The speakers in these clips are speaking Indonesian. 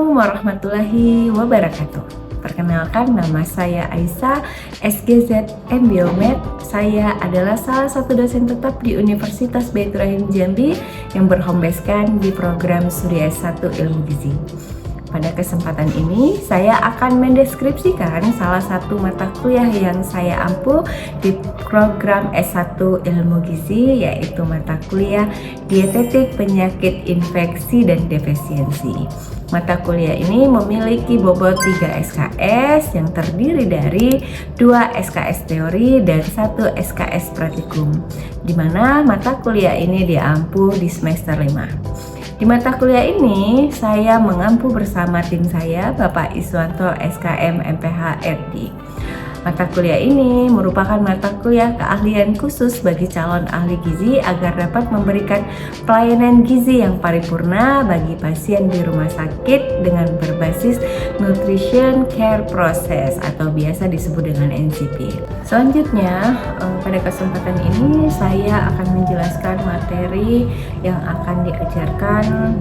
Assalamualaikum warahmatullahi wabarakatuh. Perkenalkan, nama saya Aisyah, SGZ M Biomed. Saya adalah salah satu dosen tetap di Universitas Baitur Rahim Jambi yang berhomebaskan di program Studi S1 Ilmu Gizi. Pada kesempatan ini, saya akan mendeskripsikan salah satu mata kuliah yang saya ampu di program S1 Ilmu Gizi, yaitu mata kuliah Dietetik Penyakit Infeksi dan Defisiensi. Mata kuliah ini memiliki bobot 3 SKS yang terdiri dari 2 SKS teori dan 1 SKS praktikum, di mana mata kuliah ini diampu di semester 5. Di mata kuliah ini, saya mengampu bersama tim saya, Bapak Iswanto SKM MPH RD. Mata kuliah ini merupakan mata kuliah keahlian khusus bagi calon ahli gizi agar dapat memberikan pelayanan gizi yang paripurna bagi pasien di rumah sakit dengan berbasis Nutrition Care Process atau biasa disebut dengan NCP. Selanjutnya, pada kesempatan ini saya akan menjelaskan materi yang akan diajarkan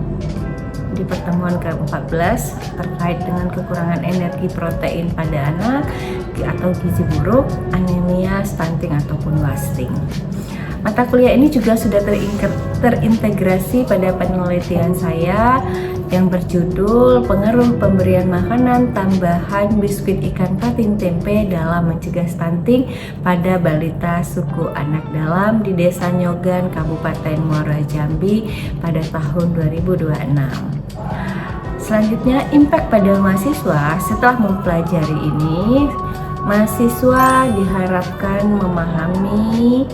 di pertemuan ke-14 terkait dengan kekurangan energi protein pada anak atau gizi buruk, anemia, stunting ataupun wasting. Mata kuliah ini juga sudah terintegrasi pada penelitian saya yang berjudul Pengaruh Pemberian Makanan Tambahan Biskuit Ikan Patin Tempe dalam Mencegah Stunting pada Balita Suku Anak Dalam di Desa Nyogan, Kabupaten Muara Jambi pada tahun 2026. Selanjutnya, impact pada mahasiswa. Setelah mempelajari ini, mahasiswa diharapkan memahami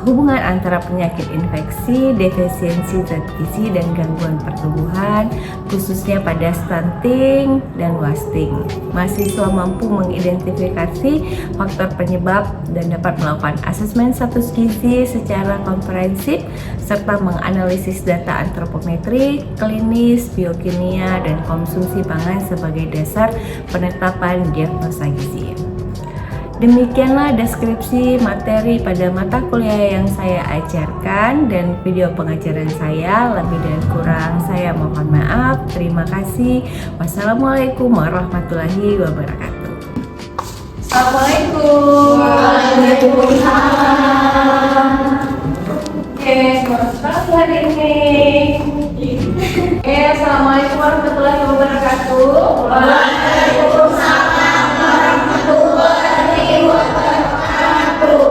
hubungan antara penyakit infeksi, defisiensi zat gizi, dan gangguan pertumbuhan, khususnya pada stunting dan wasting. Mahasiswa mampu mengidentifikasi faktor penyebab dan dapat melakukan asesmen status gizi secara komprehensif serta menganalisis data antropometri, klinis, biokimia, dan konsumsi pangan sebagai dasar penetapan diagnosa gizi. Demikianlah deskripsi materi pada mata kuliah yang saya ajarkan dan video pengajaran saya. Lebih dan kurang saya mohon maaf. Terima kasih. Wassalamualaikum warahmatullahi wabarakatuh. Assalamualaikum. Waalaikumsalam. Oke, selamat hari ini. Assalamualaikum warahmatullahi wabarakatuh. Waalaikumsalam warahmatullahi wabarakatuh.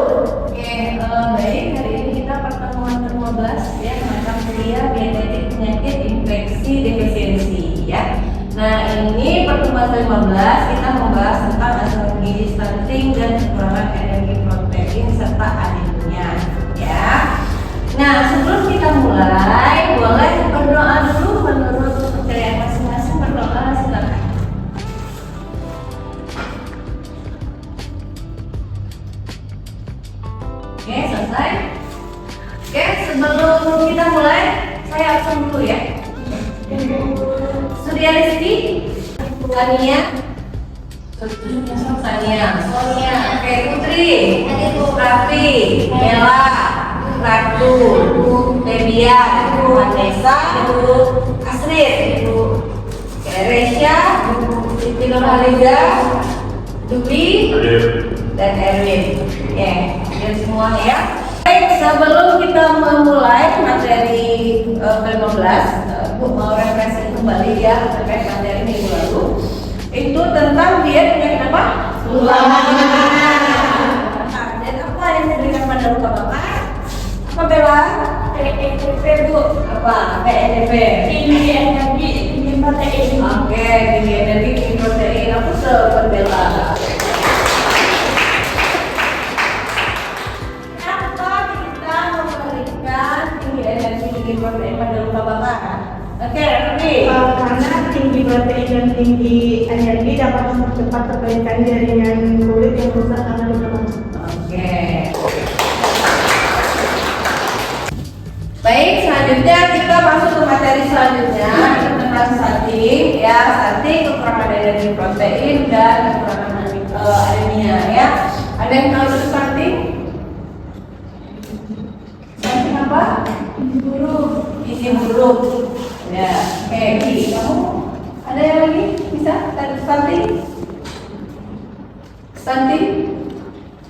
Oke, baik, hari ini kita pertemuan ke-15 ya, mata kuliah dietetik penyakit infeksi defisiensi ya. Nah, ini pertemuan ke-15 kita membahas tentang asupan gizi stunting dan kekurangan energi protein serta anemia ya. Nah, sebelum kita mulai, boleh berdoa dulu menurut kepercayaan masing-masing. Berdoa, silakan. Oke, selesai. Oke, sebelum kita mulai, saya absen dulu ya. Surya Rizky, Tania, Sonia, oke, Putri, Raffi, Bella, Ratu, Lebia, Vanessa, Asrid, Resya, Siti Nurhaliza, Dubi, dan Erwin. Oke, dan semua ya. Baik, sebelum kita memulai materi ke-15, mau refreshing kembali ya terkait materi minggu lalu. Itu tentang diet penyakit apa? Lupa makanan. Dan apa yang diberikan pada lupa makan? Apa Bella? PNDP Bu. Apa? PNDP. Tinggi energi, tinggi protein. Oke, tinggi energi, tinggi protein. Aku sobat Bella. Protein pada luka bakar. Oke, Rudi. Karena tinggi protein dan tinggi energi dapat mempercepat perbaikan jaringan kulit yang rusak karena luka bakar. Oke. Baik, selanjutnya kita masuk ke materi selanjutnya tentang stunting ya, stunting, kekurangan energi protein dan kekurangan anemia ya. Ada yang tahu stunting? Stunting apa? Gizi buruk. Ya, oke, kamu Ada yang lagi bisa? Stunting? Stunting?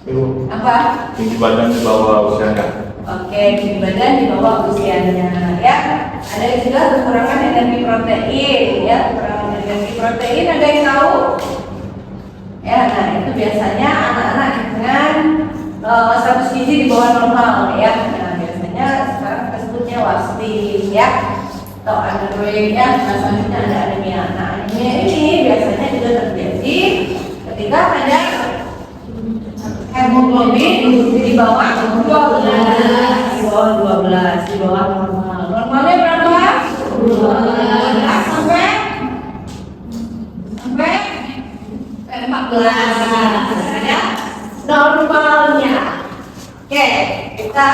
Ibu, Apa? tinggi badan di bawah usianya. Oke, tinggi badan di bawah usianya ya. Ada juga kekurangan energi protein ya, kekurangan energi protein ada yang tahu? Ya, nah itu biasanya anak-anak dengan status gizi di bawah normal ya. Nah biasanya sekarang kita sebutnya WASDI ya, atau underweight ya. Nah selanjutnya ada anemia. Nah anemia ini biasanya juga terjadi ketika ada hemoglobin di bawah 12, di bawah 12, di bawah normal. Normalnya berapa? 12 sampai 14 ya, normalnya. Oke, kita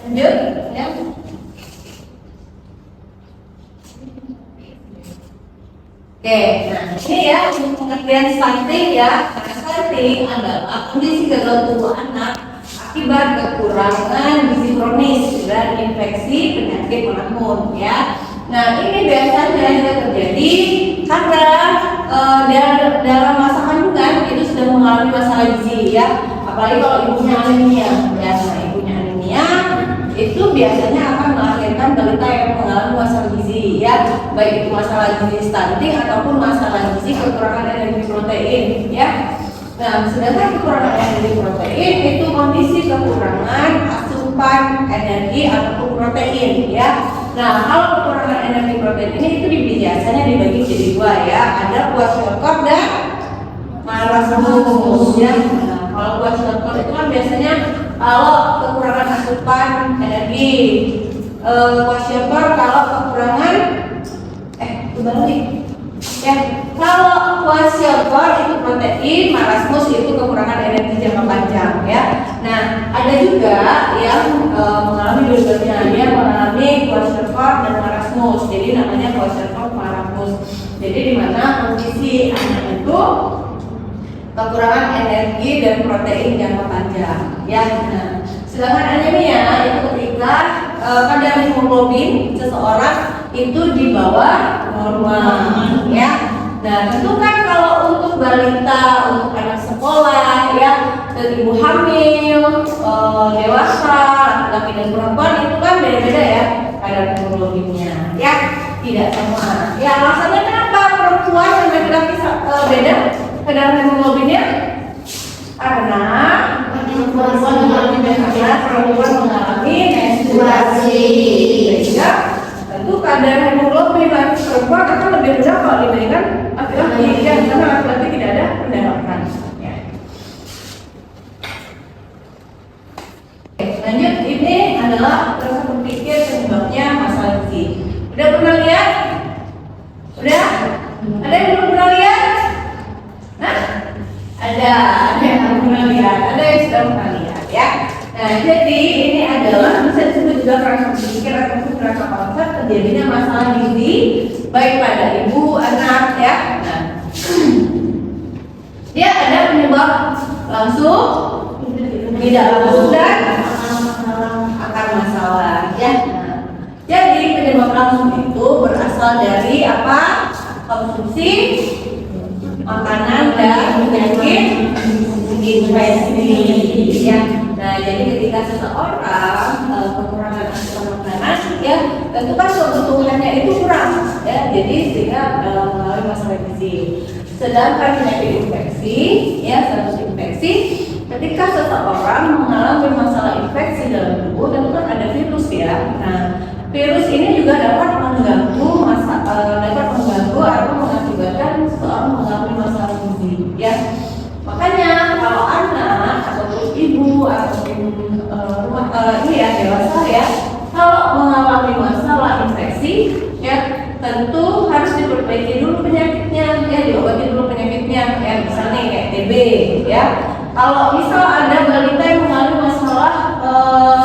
lanjut ya. Oke, nah ini ya untuk pengertian stunting ya. Nah, stunting adalah kondisi gagal tumbuh anak akibat kekurangan gizi kronis dan infeksi penyakit melambung ya. Nah ini biasanya juga terjadi karena dalam masa kandungan itu sudah mengalami masalah gizi ya. Apalagi kalau ibunya anemia ya. Nah ibunya anemia itu biasanya akan melahirkan balita yang mengalami masalah gizi ya, baik itu masalah gizi stunting ataupun masalah gizi kekurangan energi protein ya. Nah sedangkan kekurangan energi protein itu kondisi kekurangan asupan energi ataupun protein ya. Nah kalau kekurangan energi protein ini itu biasanya dibagi jadi dua ya, ada kwashiorkor dan marasmus ya. Nah, kalau kwashiorkor itu kan biasanya kalau kekurangan asupan energi, kwashiorkor kalau kekurangan kebalik ya. Kalau kwashiorkor itu protein, marasmus itu kekurangan energi jangka panjang ya. Nah ada juga yang mengalami dua-duanya, dia mengalami kwashiorkor dan marasmus, jadi namanya kwashiorkor marasmus. Jadi di mana kondisi anak itu kekurangan energi dan protein jangka panjang ya. Nah, sedangkan anemia itu ketika kadar hemoglobin seseorang itu di bawah normal ya. Nah tentu kan kalau untuk balita, untuk anak sekolah ya, ibu hamil, dewasa, laki-laki dan perempuan itu kan beda-beda ya kadar hemoglobinnya ya, tidak sama ya. Alasannya kenapa perempuan dan laki-laki beda kadar hemoglobinnya? Karena perempuan mengalami menstruasi sehingga tentu kadar hemoglobin perempuan akan lebih rendah kalau dibandingkan laki-laki ya, karena laki-laki tidak ada pendarahan ya. Lanjut, ini adalah proses berpikir penyebabnya masalah gizi. Udah pernah lihat? Udah? Ada yang belum pernah lihat? Nah, ada yang belum pernah lihat, ada yang sudah pernah lihat ya. Nah, jadi ini adalah bisa disebut juga kerangka berpikir atau kerangka konsep terjadinya masalah gizi baik pada ibu, anak ya. Nah, dia ada penyebab langsung, tidak langsung dan akar masalah ya. Nah, jadi penyebab langsung itu berasal dari apa? Konsumsi makanan dan penyakit infeksi ya. Nah, jadi ketika seseorang kekurangan asupan makanan ya, tentu kan kebutuhannya itu kurang ya, jadi sehingga mengalami masalah gizi. Sedangkan penyakit infeksi ya, status infeksi ketika seseorang mengalami masalah infeksi dalam tubuh, tentu kan ada virus ya. Nah, virus ini juga dapat mengganggu atau mengakibatkan seseorang mengalami masalah gizi ya. Makanya kalau anak ataupun ibu ataupun ini ya dewasa ya, kalau mengalami masalah infeksi ya, tentu harus diperbaiki dulu penyakitnya ya, diobati dulu penyakitnya ya, misalnya kayak TB ya. Kalau misal ada balita yang mengalami masalah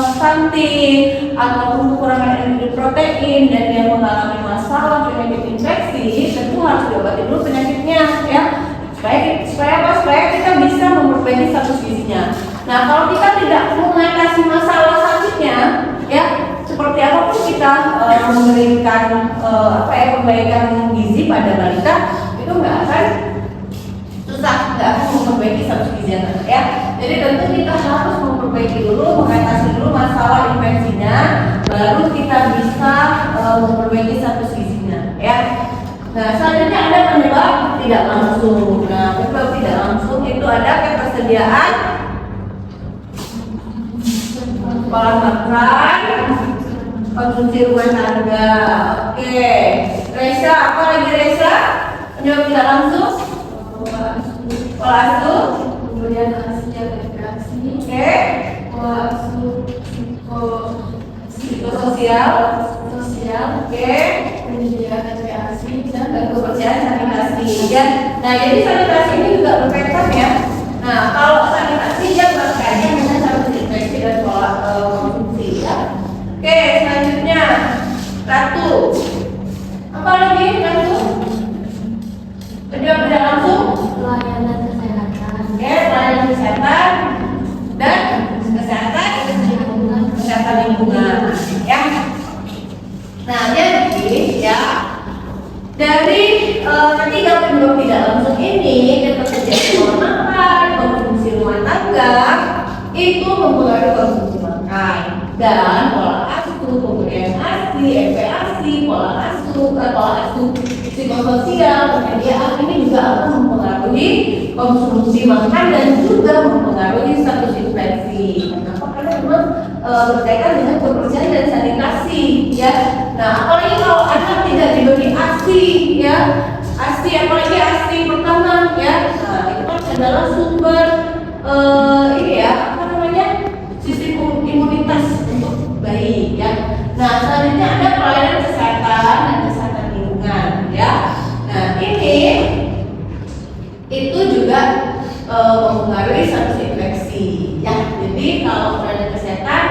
stunting ataupun kekurangan energi protein dan dia mengalami masalah penyakit infeksi, tentu harus diobati dulu penyakitnya ya. Supaya kita bisa memperbaiki status gizinya. Nah, kalau kita tidak mengatasi masalah sakitnya, ya seperti apapun kita memberikan perbaikan gizi gizi pada balita itu nggak akan susah, nggak akan memperbaiki status gizi anak ya. Jadi tentu kita harus memperbaiki dulu, mengatasi dulu masalah infeksinya, baru kita bisa memperbaiki status gizinya ya. Nah, selanjutnya ada penyebab tidak langsung. Nah, penyebab tidak langsung itu ada ketersediaan pola makan, konsumsi rumah tangga. Oke, Reza, apa lagi Reza? Penyebab tidak langsung? Pola asuh, kemudian aksi jaga interaksi, oke, pola asuh psikososial, oke, penyediaan reaksi dan dan kebersihan sanitasi ya. Nah, jadi sanitasi ini juga berkaitan ya. Nah, kalau sanitasi dia berkaitan dengan status infeksi dan pola konsumsi ya. Oke, selanjutnya Ratu. Apa lagi Ratu? Penyebab tidak langsung? pelayanan kesehatan, Oke, pelayanan kesehatan dan kesehatan lingkungan ya. Nah, jadi ya dari ketiga penyebab tidak langsung ini, ketersediaan pola makan, konsumsi rumah tangga itu mempengaruhi konsumsi makan dan pola asuh, pemberian ASI, MPASI, pola asuh psikososial, penyediaan ini juga akan mempengaruhi konsumsi makan dan juga mempengaruhi status infeksi. Kenapa? Karena memang berkaitan dengan kebersihan dan sanitasi ya. Nah, apalagi kalau anak tidak diberi ASI ya, ASI apalagi ASI pertama ya. Nah, itu kan adalah sumber ini ya, apa namanya, sistem imunitas untuk bayi ya. Nah, selanjutnya ada pelayanan kesehatan dan kesehatan lingkungan ya. Nah, ini itu juga mempengaruhi status infeksi ya. Jadi kalau pelayanan kesehatan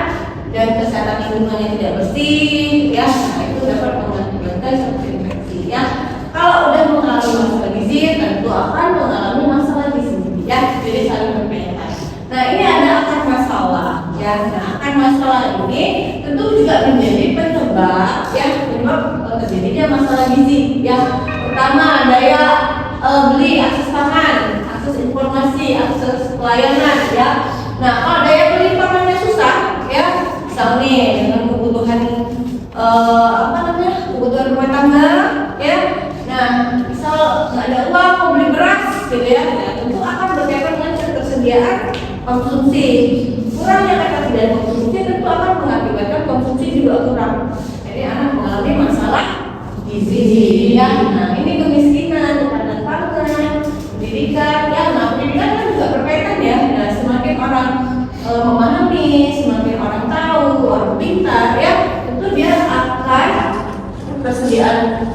dan kesehatan lingkungannya tidak bersih ya, nah itu dapat mengakibatkan status infeksi ya. Kalau udah mengalami masalah gizi, tentu akan mengalami masalah gizi ya. Jadi saling berkaitan. Nah, ini ada akar masalah ya. Nah, akar masalah ini tentu juga menjadi penyebab ya, penyebab terjadinya masalah gizi ya. Pertama, daya beli, akses pangan, akses informasi, akses pelayanan ya. Nah, kalau daya beli pangannya susah ya, misal nih dengan kebutuhan kebutuhan rumah tangga ya. Nah, misal nggak ada uang mau beli beras gitu ya, nah, tentu akan berkaitan dengan ketersediaan konsumsi. Kurangnya ketersediaan konsumsi tentu akan mengakibatkan konsumsi juga kurang. Jadi anak mengalami masalah gizi ya. Nah, ini kemiskinan, ketahanan pangan, pendidikan ya. Nah, pendidikan kan juga berkaitan ya. Nah, semakin orang memahami, semakin orang tahu, orang pintar ya, tentu dia akan persediaan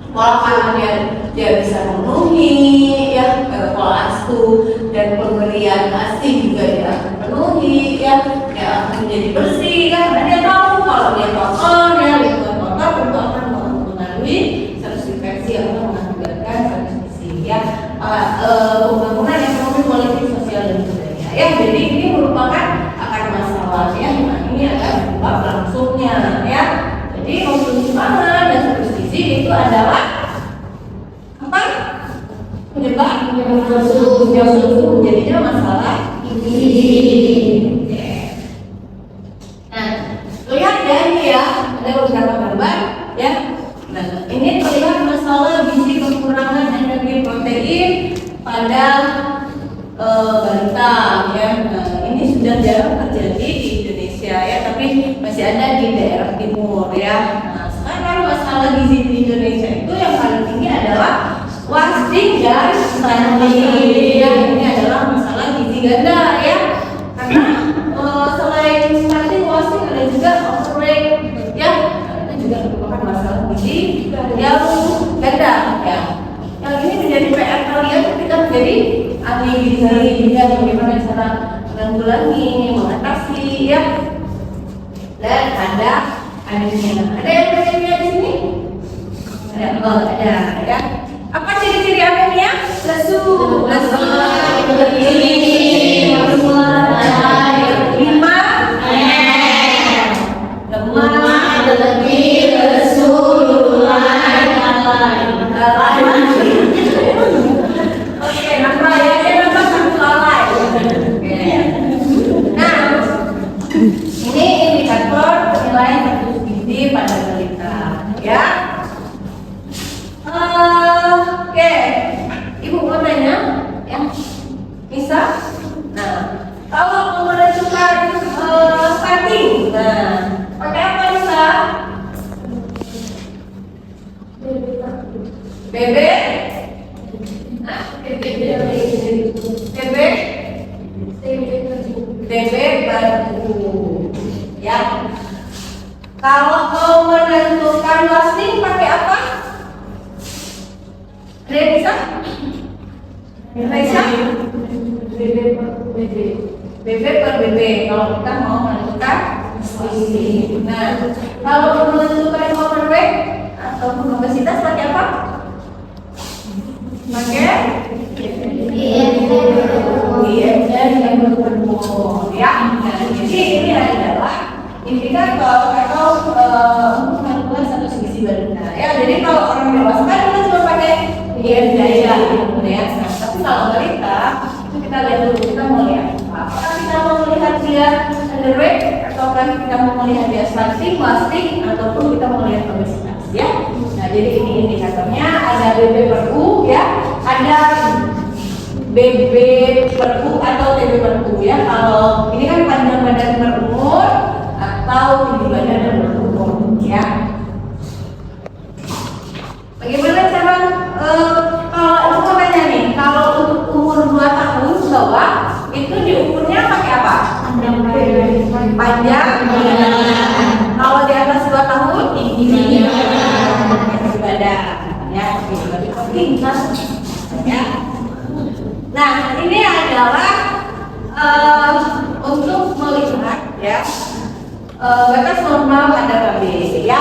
pola makan dia bisa memenuhi ya, pola asuh dan pemberian ASI juga dia akan penuhi ya, dia akan menjadi bersih ya. Karena dia tahu kalau dia kotor ya, lingkungan kotor tentu akan mempengaruhi status infeksi atau mengakibatkan status gizi ya. Pembangunan ekonomi, politik, sosial dan budaya ya. Jadi ini merupakan akar masalah ya. Nah, ini ada penyebab langsungnya ya. Jadi konsumsi pangan dan status gizi itu adalah apa? Penyebab yang menjadinya masalah gizi. Nah, lihat ya ini ya, ada beberapa gambar ya. Nah, ini terlihat masalah gizi kekurangan energi protein pada balita ya. Nah, ini sudah jarang terjadi di Indonesia ya, tapi masih ada di daerah timur ya. Nah, sekarang masalah gizi di Indonesia itu yang paling tinggi adalah wasting dan stunting ya. Ini adalah masalah gizi ganda ya. Karena selain stunting, wasting ada juga overweight ya. Itu juga merupakan masalah gizi yang ganda ya. Yang ini menjadi PR kalian ketika menjadi ahli gizi ya, bagaimana cara menanggulangi, mengatasi ya. Dan ada anemia. Ada yang anemia di sini? Ada. Oh, ada ya. Apa ciri-ciri anemia? Lesu, bebek, nah, bebek batu, ya. Kalau mau menentukan wasling pakai apa? Ada yang bisa? Bisa? Bebek per bebek. Kalau kita mau menentukan wasling. Nah, kalau menentukan overweight atau obesitas pakai apa? Pakai IMN yang berkumpul, ya. Nah, jadi ini adalah indikator atau untuk menentukan status gizi balita, ya. Jadi kalau orang dewasa kan kita cuma pakai IMN ya, gitu ya. Nah, tapi kalau balita kita lihat dulu, kita mau lihat apakah kita mau melihat dia underweight ataukah kita mau melihat dia stunting, wasting, ataupun kita mau melihat obesitas, ya. Nah, jadi ini indikatornya ada BB per U, ya, ada BB per U atau TB per U, ya. Kalau ini kan panjang badan per umur atau tinggi badan per umur, ya. Bagaimana cara kalau itu katanya nih, kalau untuk umur 2 tahun ke bawah itu diukurnya pakai apa? Panjang. Kalau di atas 2 tahun tinggi badan, ya. Lebih penting kan, ya. Nah, ini adalah untuk melihat, ya, batas normal pada KB, ya.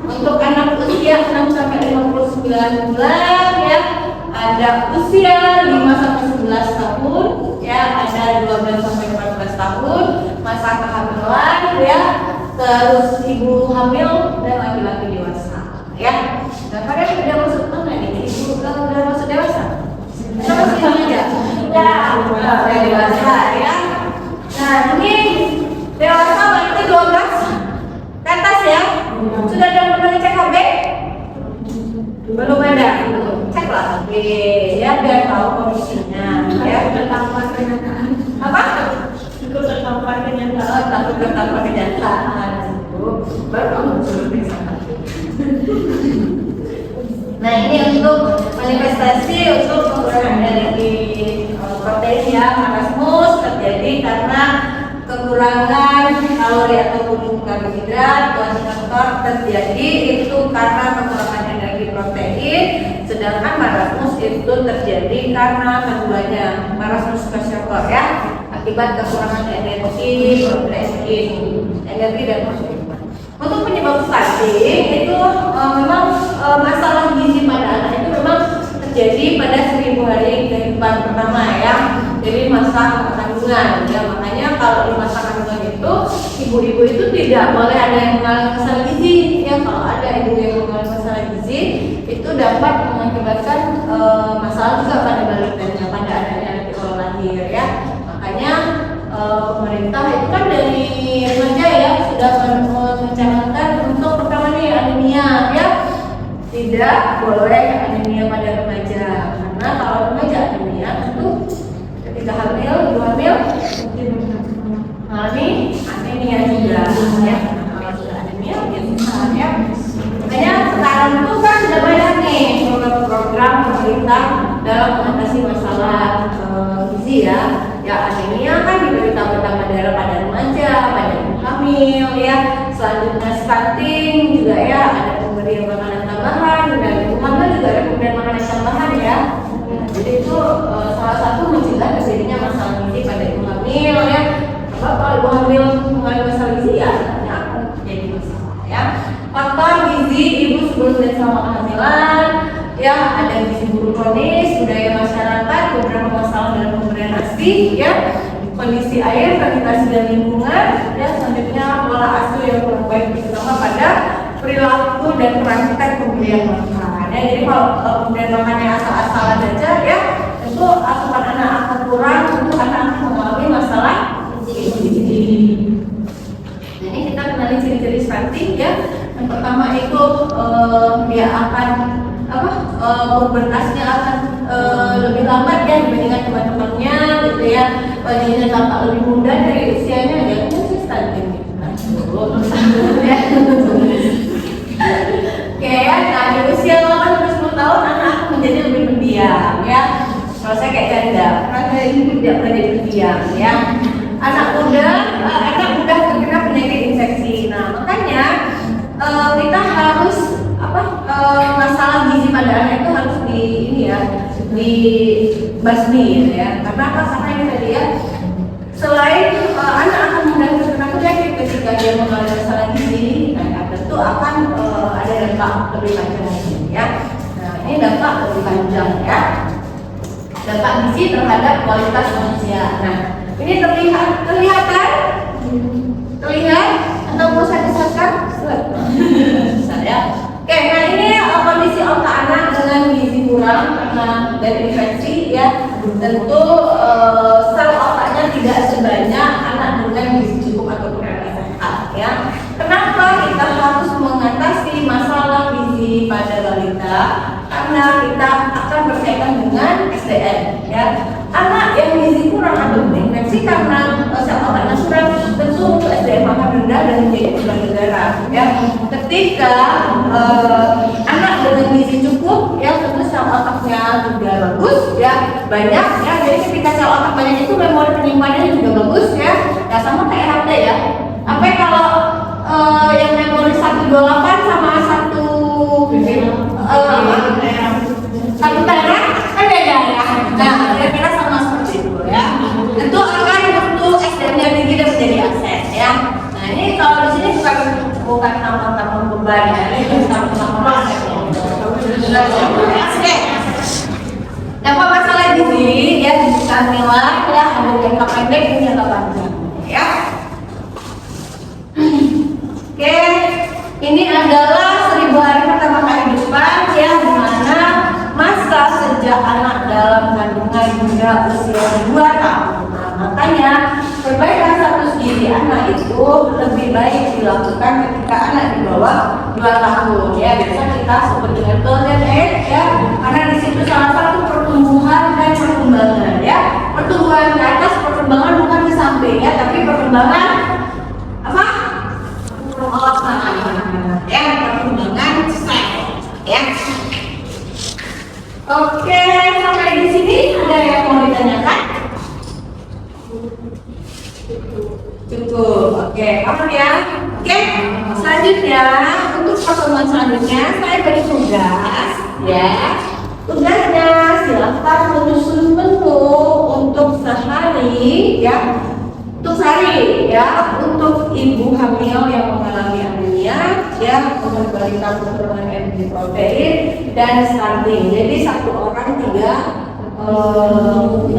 Untuk anak usia 6 sampai 59 bulan, ya, ada usia 5 sampai 11 tahun, ya, ada 12 sampai 14 tahun, masa kehamilan, ya, terus ibu hamil dan laki-laki dewasa, ya. Nah, kalian sudah masuk mana nih? Ibu udah masuk dewasa? Kita masih aja. Ya, udah dewasa, ya. Nah, ini dewasa berarti 12 ke atas, ya. Sudah ada yang pernah cek KB? Belum ada. Ceklah KB, ya, biar tahu kondisinya, ya. Tertampar kenyataan. Apa? Ikut tertampar kenyataan. Takut tertampar kenyataan. Baru kamu suruh periksa. Nah, ini untuk manifestasi untuk pengurangan energi protein, ya. Marasmus terjadi karena kekurangan kalori ataupun karbohidrat. Kwashiorkor terjadi itu karena kekurangan energi protein, sedangkan marasmus itu terjadi karena keduanya, marasmus kwashiorkor, ya, akibat kekurangan energi protein, energi dan protein. Untuk penyebab stunting itu memang masalah gizi pada anak itu memang terjadi pada 1000 hari kehidupan pertama, ya. Jadi masa kandungan, ya. Makanya kalau di masa kandungan itu ibu-ibu itu tidak boleh ada yang mengalami masalah gizi, ya. Kalau ada ibu yang mengalami masalah gizi itu dapat mengakibatkan masalah juga pada balitanya, pada anaknya nanti kalau lahir, ya. Makanya pemerintah itu kan dari remaja, ya, sudah mencanangkan untuk pertama nih anemia, ya. Tidak boleh anemia pada remaja, karena kalau remaja anemia itu ketika hamil, ibu hamil mengalami anemia juga, ya. Kalau sudah anemia biasa, ya. Makanya sekarang itu kan sudah banyak nih program pemerintah dalam mengatasi masalah gizi, ya. Ya, anemia kan diberita pertama darah pada remaja, pada ibu hamil, ya. Selanjutnya stunting juga, ya, ada pemberian makanan tambahan, dan ibu hamil juga ada pemberian makanan tambahan, ya. Jadi itu salah satu mencegah terjadinya masalah gizi pada ibu hamil, ya. Sebab kalau ibu hamil mengalami masalah gizi, ya, artinya akan jadi masalah, ya. Faktor gizi ibu sebelum dan selama kehamilan, ya, ada gizi buruk kronis, budaya masyarakat, beberapa masalah dalam pemberian ASI, ya, kondisi air, sanitasi dan lingkungan, ya. Selanjutnya pola asuh yang kurang baik, terutama pada perilaku dan praktek pemberian makan, ya. Jadi kalau pemberian makannya asal-asalan aja, ya, itu asupan anak akan kurang, itu anak akan mengalami masalah gizi. Jadi kita kenali ciri-ciri stunting, ya. Yang pertama itu dia akan pubertasnya akan lebih lambat, ya, dibandingkan teman-temannya, gitu, ya. Badannya tampak lebih muda dari usianya, ya, itu sih stunting, gitu. Ya. Oke, ya. Nah, di usia 8 sampai 10 tahun anak dibasmi ya. Karena apa? Karena ini tadi ya, selain anak akan mengalami terkena penyakit ketika dia mengalami masalah gizi, nah tentu akan ada dampak lebih panjang lagi ya. Nah ini dampak lebih panjang ya, dampak gizi terhadap kualitas manusia. Nah ini kelihatan atau mau saya jelaskan? Bisa ya. Oke, nah ini kondisi otak anak dengan gizi kurang karena dari infeksi ya. Tentu sel otaknya tidak sebanyak anak dengan gizi cukup ataupun anak sehat ya. Kenapa kita harus mengatasi masalah gizi pada balita? Karena kita akan berkaitan dengan SDM ya. Anak yang gizi kurang atau infeksi karena sel otaknya kurang, tentu untuk SDM akan rendah dan menjadi beban negara ya. Ketika anak dengan gizi cukup ya, tentu sel otaknya juga bagus ya, banyak ya. Jadi ketika sel otak banyak itu memori penyimpanannya juga bagus ya. Nah sama kayak HP ya. HP kalau yang memori 128 sama 1 tera kan beda ya. Nah kira-kira sama seperti itu ya. Tentu akan butuh SDM yang tinggi dan menjadi akses ya. Nah ini kalau di sini bukan tambang beban ya, ini tambang dapat masalah gizi ya, bukan nilai ya, ada jangka pendek dan jangka panjang ya. Oke, ini adalah 1000 hari pertama kehidupan ya, dimana masa sejak anak dalam kandungan hingga usia 2 tahun. Nah, makanya perbaikan status gizi anak itu lebih baik dilakukan ketika anak di bawah 2 tahun ya. Biasa kita sebut dengan golden age ya, karena di situ salah satu pertumbuhan dan perkembangan ya. Pertumbuhan ke atas, perkembangan bukan di samping ya, tapi perkembangan apa? Ya, perkembangan sel ya. Oke, sampai di sini ada yang mau ditanyakan? Cukup. Oke, aman ya. Oke, selanjutnya untuk pertemuan selanjutnya saya beri tugas ya. Tugasnya silakan menyusun menu untuk sehari ya. Untuk sehari ya, untuk ibu hamil yang mengalami anemia ya, untuk balita kekurangan energi protein dan stunting. Jadi satu orang 3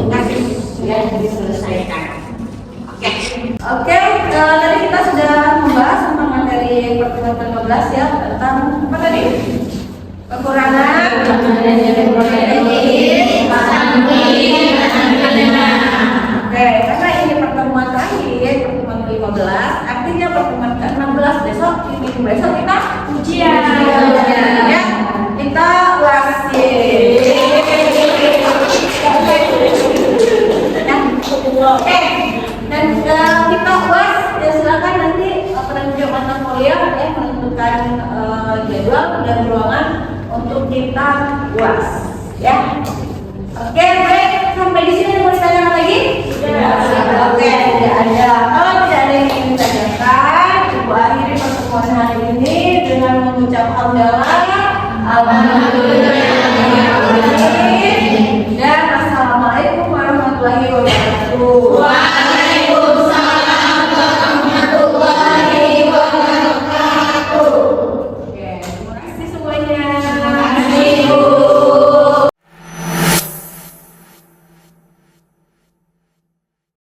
kasus ya diselesaikan. Oke, tadi kita sudah membahas tentang materi pertemuan ke-15 ya, tentang apa tadi? Kekurangan energi protein, stunting, anemia. Oke, karena ini pertemuan terakhir, pertemuan ke-15, artinya pertemuan ke-16 besok kita ujian ya. Kita wasit. Oke, dan kita uas ya, silakan nanti penunjuk mata kuliah ya, menentukan jadwal dan ruangan untuk kita uas ya. Oke, baik, sampai di sini mau ditanyakan lagi? Oke, tidak ada. Kalau tidak ada yang ingin ditanyakan, Ibu akhiri pertemuan hari ini dengan mengucap hamdalah. Alhamdulillah.